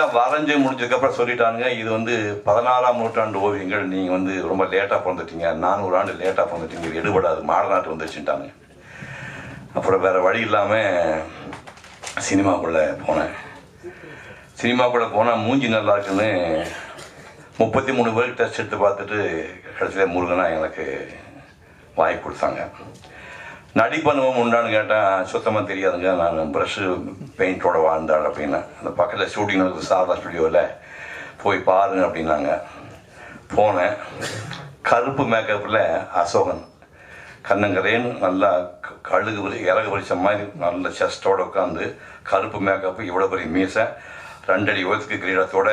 எல்லாம் வரைஞ்சி முடிஞ்சதுக்கப்புறம் சொல்லிட்டானுங்க, இது வந்து 16ஆம் நூற்றாண்டு ஓவியங்கள், நீங்கள் வந்து ரொம்ப லேட்டாக பிறந்துட்டீங்க, 400 ஆண்டு லேட்டாக பிறந்துட்டீங்க, இது எடுபடாது, மாடநாட்டு வந்துச்சுட்டாங்க. அப்புறம் வேறு வழி இல்லாமல் சினிமாக்குள்ளே போனேன். சினிமாக்குள்ளே போனால் மூஞ்சி நல்லா இருக்குன்னு 33 பேருக்கு டெஸ்ட் எடுத்து பார்த்துட்டு கடைசியில் முருகனா எனக்கு வாங்கி கொடுத்தாங்க. நடிப்பு அனுபவம் உண்டான்னு கேட்டால் சுத்தமாக தெரியாதுங்க, நான் ப்ரஷ்ஷு பெயிண்டோட வாழ்ந்தாள் அப்படின்னா. அந்த பக்கத்தில் ஷூட்டிங் நடக்குது சாரதா ஸ்டுடியோவில், போய் பாருங்க அப்படின்னாங்க. போனேன். கருப்பு மேக்கப்பில் அசோகன் கண்ணங்கரேன்னு நல்லா கழுகு இறகு பறிச்ச மாதிரி நல்ல செஸ்டோடு உட்காந்து, கருப்பு மேக்கப்பு, இவ்வளோ பெரிய மீசை, 2 அடி உயரத்துக்கு கிரீடத்தோட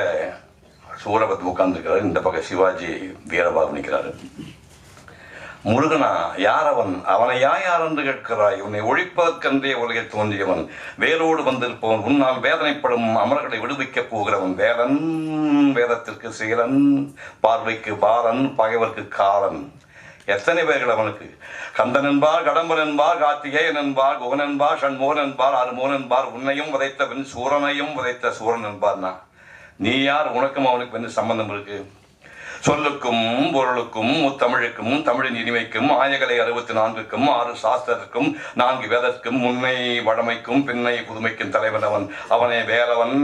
சூரபத்து உட்காந்துருக்கிறாரு. இந்த பக்கம் சிவாஜி வீரபாபு நிற்கிறாரு. முருகனா யார் அவன், அவனை யார் என்று கேட்கிறாய், உன்னை ஒழிப்பதற்கென்றே உலகில் தோன்றியவன், வேரோடு வந்திருப்பவன், உன்னால் வேதனைப்படும் அமரர்களை விடுவிக்கப் போகிறவன், வேலன் வேதத்திற்கு சீலன், பார்வைக்கு பாலன், பகைவர்க்கு காலன். எத்தனை பேர்கள் அவனுக்கு! கந்தன் என்பார், கடம்பன் என்பார், கார்த்திகேயன் என்பார், குகன் என்பார், ஷண்முகன் என்பார், அருமோன் என்பார், உன்னையும் விதைத்தவன் சூரனையும் விதைத்த சூரன் என்பார்னா நீ யார்? உனக்கும் அவனுக்கு என்ன சம்பந்தம் இருக்கு? சொல்லுக்கும் பொருளுக்கும் முத்தமிழுக்கும் தமிழின் இனிமைக்கும் ஆயகலை 64க்கும் 6 சாஸ்திரத்திற்கும் 4 வேதத்திற்கும் முன்னை வழமைக்கும் பின்னை புதுமைக்கும் தலைவன் அவன். அவனே வேலவன்,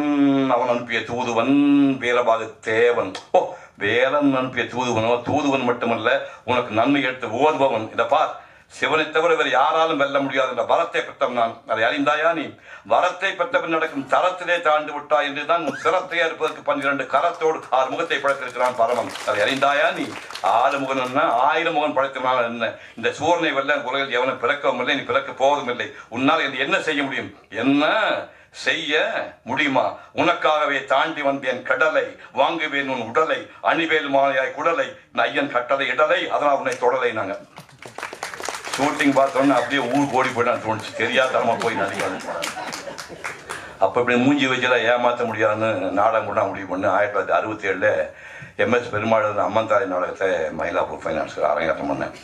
அவன் அனுப்பிய தூதுவன், வீரபாகு தேவன். ஓ, வேலன் அனுப்பிய தூதுவனோ? தூதுவன் மட்டுமல்ல, உனக்கு நன்மை எடுத்து ஓதுபவன். இதை பார், சிவனை தவிர வேறு யாராலும் வெல்ல முடியாது என்ற வரத்தை பெற்றவன் நான். அதை அறிந்தாயா நீ? வரத்தை பெற்றவன் நடக்கும் தரத்திலே தாழ்ந்து விட்டாய் என்றுதான் உன் சிரத்தையா இருப்பதற்கு 12 கரத்தோடு 6 முகத்தை படைத்திருக்கிறான் பரமன். அதை அறிந்தாயா நீ? 6 முகன் என்ன, 1000 முகன் படைத்தவனால் என்ன? இந்த சூரனை வெல்ல உலகில் எவனும் பிறக்கவும் இல்லை, நீ பிறக்க போவதும் இல்லை. உன்னால் என்ன செய்ய முடியும்? என்ன செய்ய முடியுமா? உனக்காகவே தாண்டி வந்தேன் கடலை, வாங்குவேன் உன் உடலை, அணிவேல் மாலையாய் குடலை, ஐயன் கட்டளை இடலை, அதனால் உன்னை தொடலை. நாங்கள் ஷூட்டிங் பார்த்தோன்னே அப்படியே ஊருக்கு ஓடி போயிட்டான்னு தோணுச்சு, தெரியாதமா போய் நடிக்காது போனாங்க. அப்போ இப்படி மூஞ்சி வச்செல்லாம் ஏமாற்ற முடியாதுன்னு நாடகம் கூட முடிவு பண்ணி 1967 MS பெருமாள் அம்மன் தாய் நாடகத்தை மயிலாப்பூர் ஃபைனான்ஸ் அரங்கேற்றம் பண்ணேன்.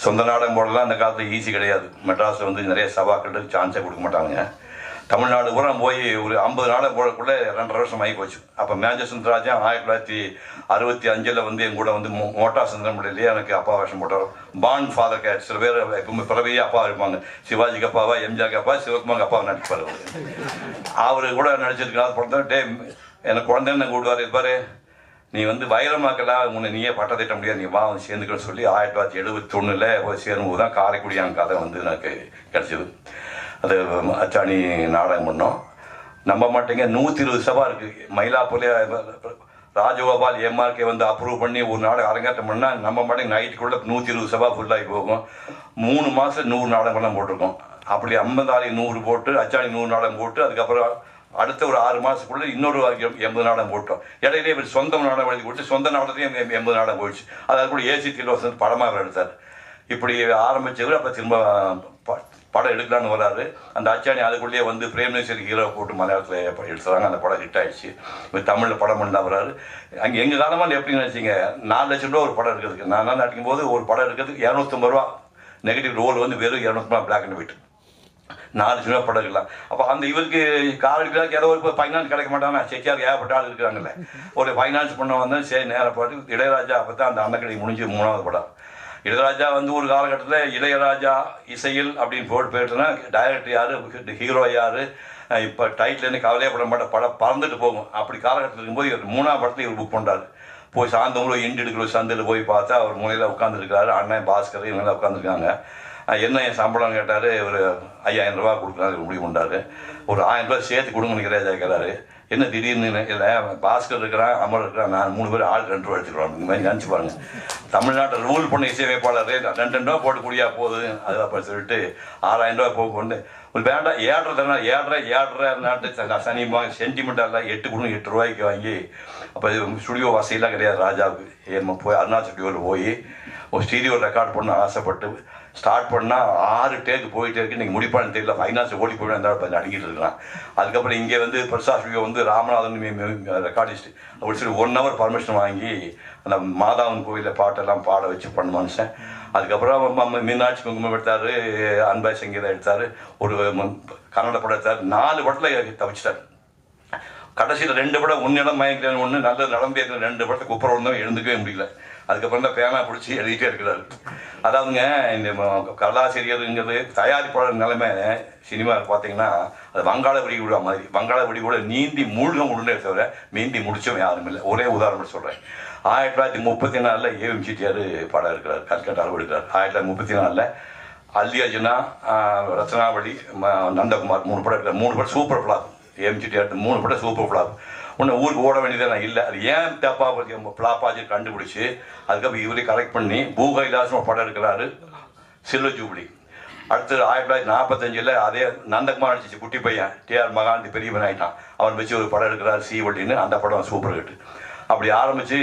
சொந்த நாடகம் போடலாம் அந்த காலத்தில் ஈஸி கிடையாது. மெட்ராஸில் வந்து நிறைய சபாக்களுக்கு சான்ஸே கொடுக்க மாட்டாங்க. தமிழ்நாடு கூட போய் ஒரு 50 நாடகம் போடக்குள்ளே 2.5 வருஷம் ஆகி போச்சு. அப்போ மேஜர் சுந்தரராஜன் 1965 வந்து என் கூட வந்து மோட்டா சுந்தரமுடியிலேயே எனக்கு அப்பா வேஷம் போட்டார். பான் ஃபாதர் கேட், சில பேர் எப்பவுமே பிறவையே அப்பா இருப்பாங்க. சிவாஜிக்கு அப்பாவா, எம்ஜிஆருக்கு அப்பா, சிவகுமாருக்கு அப்பாவை நடிப்பார். அவரு கூட நடிச்சிருக்காரு. பிறந்த டே எனக்கு குழந்தைன்னு கூடுவார், இருப்பார், நீ வந்து வைரமாக்கலாம், உன்னை நீயே பட்ட திட்ட முடியாது, நீ வா வந்து சேர்ந்துக்கன்னு சொல்லி 1971 போய் சேரும்போது தான் காரைக்குடியான் கதை வந்து எனக்கு கிடச்சிது. அது அச்சாணி நாடகம் பண்ணோம். நம்ப மாட்டேங்க, 120 சபா இருக்குது மயிலாப்பூர்லேயே. ராஜகோபால் MRK வந்து அப்ரூவ் பண்ணி ஒரு நாடகம் அரங்கேற்றம் பண்ணால் நம்ப மாட்டேங்க, நைட்டுக்குள்ளே 120 சபா ஃபுல்லாகி போகும். 3 மாதம் 100 நாடகம்லாம் போட்டிருக்கோம். அப்படி 50 100 போட்டு, அச்சாணி 100 நாடகம் போட்டு, அதுக்கப்புறம் அடுத்த ஒரு 6 மாதத்துக்குள்ளே இன்னொரு 80 நாடகம் போட்டோம். இடையிலே இவர் சொந்த நாடகம் எழுதி கொடுத்து சொந்த நாடகத்தையும் 80 நாடகம் போயிடுச்சு. அது கூட AC திலோசன் படமாக எடுத்தார். இப்படி ஆரம்பித்தவர். அப்போ திரும்ப படம் எடுக்கலான்னு வராரு. அந்த அச்சாணி அதுக்குள்ளேயே வந்து பிரேம்நேசர் ஹீரோ போட்டு மலையாளத்தில் எடுத்துறாங்க. அந்த படம் ஹிட் ஆகிடுச்சு. இப்போ தமிழில் படம் பண்ணலாம் வராரு. அங்கே எங்கள் காலமாக எப்படின்னு நினச்சிங்க, 4 லட்சம் ரூபா ஒரு படம் எடுக்கிறதுக்கு. நான் நடிக்கும் போது ஒரு படம் எடுக்கிறதுக்கு 250 ரூபா நெகட்டிவ் ரோல் வந்து வெறும் 200 ரூபா பிளாக் அண்ட் ஒயிட். 4 லட்சம் ரூபா படம் எடுக்கலாம். அப்போ அந்த இவருக்கு காலேஜ் ஏதோ ஒரு ஃபைனான்ஸ் கிடைக்க மாட்டாங்கன்னா, செட்டியார் ஏகப்பட்ட ஆள் இருக்கிறாங்கல்ல, ஒரு ஃபைனான்ஸ் பண்ண வந்தால் சரி நேரம் பார்த்து இளையராஜா. அப்போ தான் அந்த அன்னக்கடை முடிஞ்சு 3வது படம். இளையராஜா வந்து ஒரு காலகட்டத்தில் இளையராஜா இசையில் அப்படின்னு போட்டுனா டைரக்டர் யார், ஹீரோ யார், இப்போ டைட்டில் என்ன கவலையே பட மாட்டேன், படம் பறந்துட்டு போகும். அப்படி காலகட்டத்தில் இருக்கும்போது இவர் 3ஆம் படத்தில் இவர் புக் பண்ணுறாரு. போய் சாயந்தரம் இண்டு எடுக்கிற சந்தையில் போய் பார்த்தா அவர் மூலையில் உட்காந்துருக்காரு. அண்ணன் பாஸ்கர் இவங்கெல்லாம் உட்காந்துருக்காங்க. என்ன என் சம்பளம் கேட்டார். ஒரு 5000 ரூபா கொடுக்குறாரு முடிவு கொண்டாரு. ஒரு 1000 ரூபா சேர்த்து கொடுங்கன்னு இளையராஜா கேட்குறாரு. என்ன திடீர்னு இல்லை, பாஸ்கர் இருக்கிறான், அமர் இருக்கிறான், நான் 3 பேர் ஆள் 2 ரூபா எடுத்துக்கிறோம். இந்த மாதிரி நினச்சி பாருங்க. தமிழ்நாட்டில் ரூல் பண்ண இசையமைப்பாளர் 2 ரூபா போட்டு கூடியா போகுது. அது அப்போ சொல்லிட்டு 6000 ரூபா போக கொண்டு ஒரு வேண்டாம் ஏழ்ற நாட்டு சனிமா சென்டிமெண்டெல்லாம் 8 கொடுங்க 8 ரூபாய்க்கு வாங்கி. அப்போ ஸ்டுடியோ வசதியெல்லாம் கிடையாது ராஜாவுக்கு. ஏமா போய் அருணா ஸ்டுடியோவில் போய் ஒரு ஸ்டீரியோ ரெக்கார்ட் பண்ண ஆசைப்பட்டு ஸ்டார்ட் பண்ணால் 6 டேக்கு போயிட்டே இருக்கு. நீங்கள் முடிப்பான்னு தெரியல, ஃபைனான்ஸ் ஓடி போய் அந்த அடிக்கிட்டு இருக்கலாம். அதுக்கப்புறம் இங்கே வந்து பிரசாத் ஸ்டுடியோ வந்து ராமநாதன் ரெக்கார்டிஸ்ட் அப்படி சொல்லி 1 ஹவர் பர்மிஷன் வாங்கி அந்த மாதாவன் கோயிலில் பாட்டெல்லாம் பாட வச்சு பண்ண மனுஷன். அதுக்கப்புறம் மீனாட்சி குங்குமம் எடுத்தார், அன்பாய் சங்கீதம் எடுத்தார், ஒரு கன்னட படம் எடுத்தார். 4 படத்தில் தவிச்சிட்டார். கடைசியில் 2 படம் உன்னிடம் மயங்கிறேன் ஒன்று, நல்ல நடந்தேற்ற 2 படத்தை குப்புற ஒன்றும் எழுந்துக்கவே முடியல. அதுக்கப்புறம் தான் பேனா பிடிச்சி எழுதிட்டே இருக்கிறாரு. அதாவதுங்க இந்த கலாசிரியருங்கிறது தயாரிப்பாளர் நிலைமை சினிமாவில் பார்த்தீங்கன்னா அது வங்காள விடிகுடா மாதிரி. வங்காள விடிகுட நீந்தி மூழ்க முடியுமே தவிர மீந்தி முடிச்சவன் யாரும் இல்லை. ஒரே உதாரணம் சொல்கிறேன். 1934 ஏவிஎம் செட்டியார் படம் இருக்கிறார், கல்கட்டா அளவு எடுக்கிறார். 1934 அல்லி அர்ஜுனா, ரத்னாவளி, நந்தகுமார் 3 படம் எடுக்கிறார். 3 படம் சூப்பர் ஃப்ளாப். ஏவிஎம் செட்டியார் 3 படம் சூப்பர் ஃப்ளாப். உன்னை ஊருக்கு ஓட வேண்டியதே இல்லை. அது ஏன் தப்பா ஃப்ளாப்பாச்சு கண்டுபிடிச்சி அதுக்கப்புறம் இவரை கரெக்ட் பண்ணி பூகைலாசம் ஒரு படம் எடுக்கிறாரு, சில்வ ஜூப்ளி. அடுத்து 1945 அதே நந்தகுமார் அடிச்சு குட்டி பையன் டிஆர் மகாந்தி பெரியவன் ஆகிட்டான், அவன் வச்சு ஒரு படம் எடுக்கிறார் சீவல்லின்னு. அந்த படம் சூப்பர் ஹிட். அப்படி ஆரம்பித்து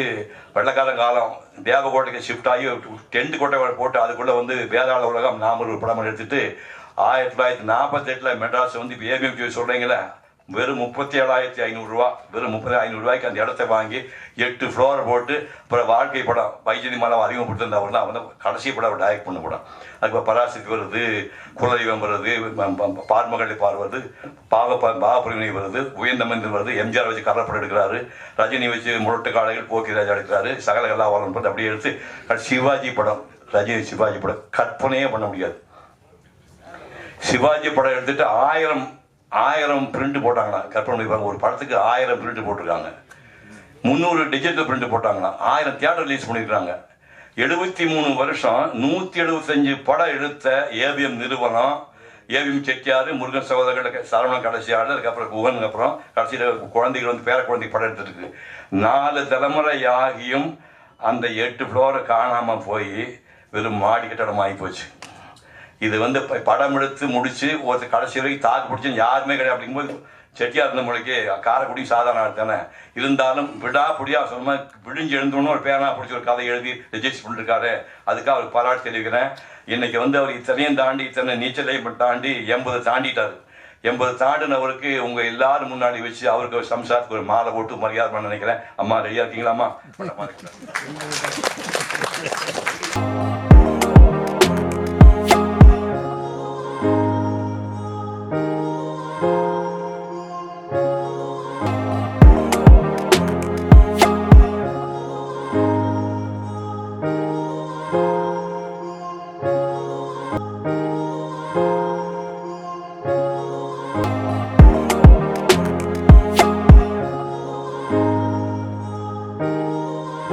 வெள்ளக்காரன் காலம் தேவகோட்டைக்கு ஷிஃப்ட் ஆகி டென்ட் கோட்டை போட்டு அதுக்குள்ளே வந்து வேதாள உலகம் நாம ஒரு படம் எடுத்துட்டு 1948 மெட்ராஸ் வந்து ஏபிஎம் சொல்கிறீங்களே வெறும் 37,500 ரூபா, வெறும் 30,500 ரூபாய்க்கு அந்த இடத்த வாங்கி 8 ஃப்ளோரை போட்டு அப்புறம் வாழ்க்கை படம் வைஜதி மாலம் அறிமுகப்படுத்திருந்தவர் தான். அவன் கடைசி படம் அவர் டைரக்ட் பண்ண படம். அதுக்கு பராசக்தி வருது, குலதெய்வம் வருது, பார்மகளை வருது, பாகப்பிரிவினை வருது, உயர்ந்தமந்திரம் வருது, எம்ஜிஆர் வச்சு கரப்படம் எடுக்கிறாரு, ரஜினி வச்சு முரட்டு காளைகள் போக்கிராஜா எடுக்கிறாரு, சகல கலாவாளன் படம் அப்படியே எடுத்து சிவாஜி படம், ரஜினி சிவாஜி படம் கற்பனையே பண்ண முடியாது. சிவாஜி படம் எடுத்துட்டு 1000 பிரிண்ட் போட்டாங்களா, கற்பனை பண்ணிப்பாங்க. ஒரு படத்துக்கு 1000 பிரிண்ட் போட்டிருக்காங்க. 300 டிஜிட்டல் பிரிண்ட் போட்டாங்களா, 1000 தியேட்டர் ரிலீஸ் பண்ணியிருக்காங்க. 73 வருஷம் 175 படம் எடுத்த ஏவிஎம் நிறுவனம், ஏவிஎம் செட்டியார், முருகன் சகோதரர்கள், சரவணன் கடைசியாளர், அதுக்கப்புறம் குகன், அப்புறம் கடைசியில் குழந்தைகள் வந்து பேர குழந்தைக்கு படம் எடுத்துருக்கு. 4 தலைமுறை ஆகியும் அந்த 8 ஃப்ளோரை காணாமல் போய் வெறும் மாடி கட்டடம் ஆகி போச்சு. இது வந்து படம் எடுத்து முடிச்சு ஒருத்தர் கடைசி வரைக்கும் தாக்கு பிடிச்சி யாருமே கிடையாது. அப்படிங்கும்போது செட்டியார் இருந்த மொழிக்கு காரைக்குடி சாதாரண தானே இருந்தாலும் விடாப்பிடியா சொன்ன விழிஞ்சு எழுந்தோன்னு ஒரு பேனா பிடிச்சி ஒரு கதை எழுதி ரெஜிஸ்டர் பண்ணிருக்காரு. அதுக்காக அவருக்கு பாராட்டு தெரிவிக்கிறேன். இன்னைக்கு வந்து அவர் இத்தனையும் தாண்டி இத்தனை நீச்சலையும் தாண்டி 80 தாண்டிட்டார். 80 தாண்டினவருக்கு உங்க எல்லாரும் முன்னாடி வச்சு அவருக்கு ஒரு சம்சாரத்துக்கு ஒரு மாலை போட்டு மரியாதை பண்ண நினைக்கிறேன். அம்மா ரெடியா இருக்கீங்களா? அம்மா